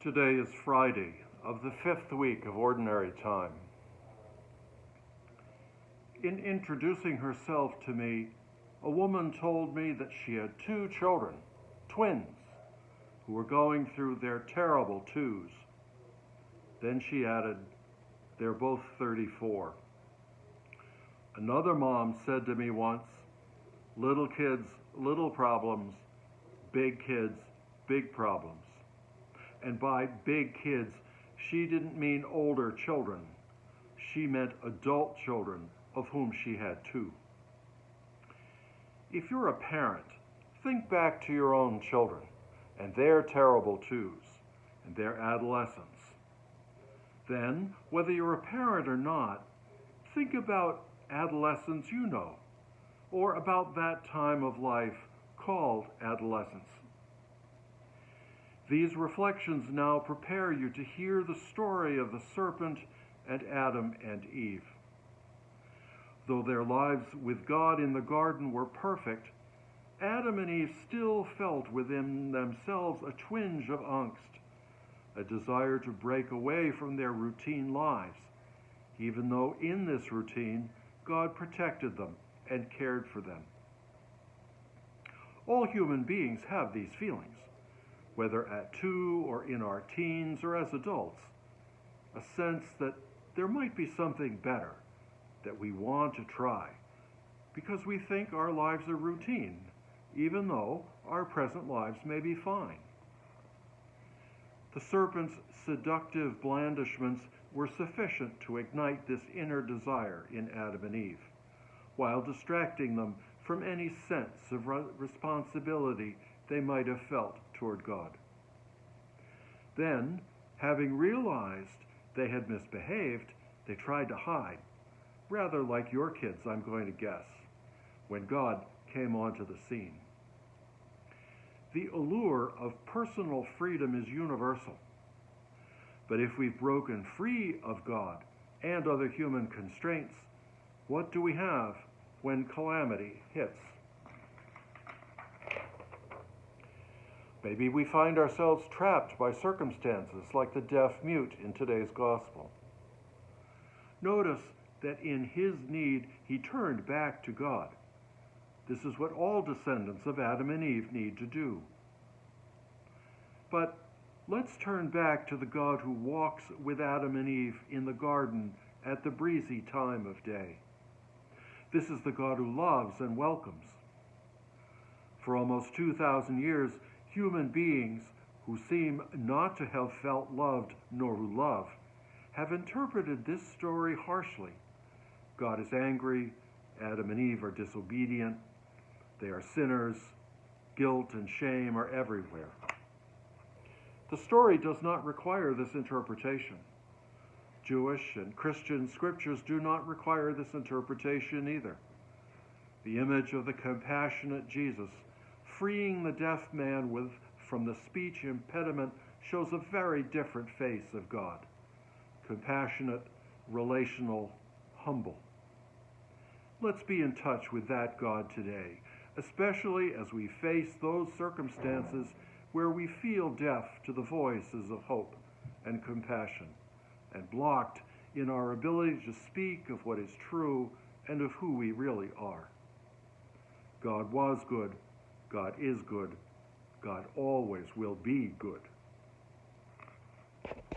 Today is Friday of the fifth week of Ordinary Time. In introducing herself to me, a woman told me that she had two children, twins, who were going through their terrible twos. Then she added, they're both 34. Another mom said to me once, little kids, little problems, big kids, big problems. And by big kids, she didn't mean older children. She meant adult children, of whom she had two. If you're a parent, think back to your own children and their terrible twos and their adolescence. Then, whether you're a parent or not, think about adolescence you know, or about that time of life called adolescence. These reflections now prepare you to hear the story of the serpent and Adam and Eve. Though their lives with God in the garden were perfect, Adam and Eve still felt within themselves a twinge of angst, a desire to break away from their routine lives, even though in this routine God protected them and cared for them. All human beings have these feelings, whether at 2 or in our teens or as adults, a sense that there might be something better that we want to try because we think our lives are routine, even though our present lives may be fine. The serpent's seductive blandishments were sufficient to ignite this inner desire in Adam and Eve, while distracting them from any sense of responsibility they might have felt toward God. Then, having realized they had misbehaved, they tried to hide, rather like your kids, I'm going to guess, when God came onto the scene. The allure of personal freedom is universal, but if we've broken free of God and other human constraints, what do we have when calamity hits? Maybe we find ourselves trapped by circumstances like the deaf-mute in today's gospel. Notice that in his need, he turned back to God. This is what all descendants of Adam and Eve need to do. But let's turn back to the God who walks with Adam and Eve in the garden at the breezy time of day. This is the God who loves and welcomes. For almost 2,000 years, human beings who seem not to have felt loved nor who love have interpreted this story harshly. God is angry, Adam and Eve are disobedient, they are sinners, guilt and shame are everywhere. The story does not require this interpretation. Jewish and Christian scriptures do not require this interpretation either. The image of the compassionate Jesus freeing the deaf man from the speech impediment shows a very different face of God. Compassionate, relational, humble. Let's be in touch with that God today, especially as we face those circumstances where we feel deaf to the voices of hope and compassion, and blocked in our ability to speak of what is true and of who we really are. God was good. God is good. God always will be good.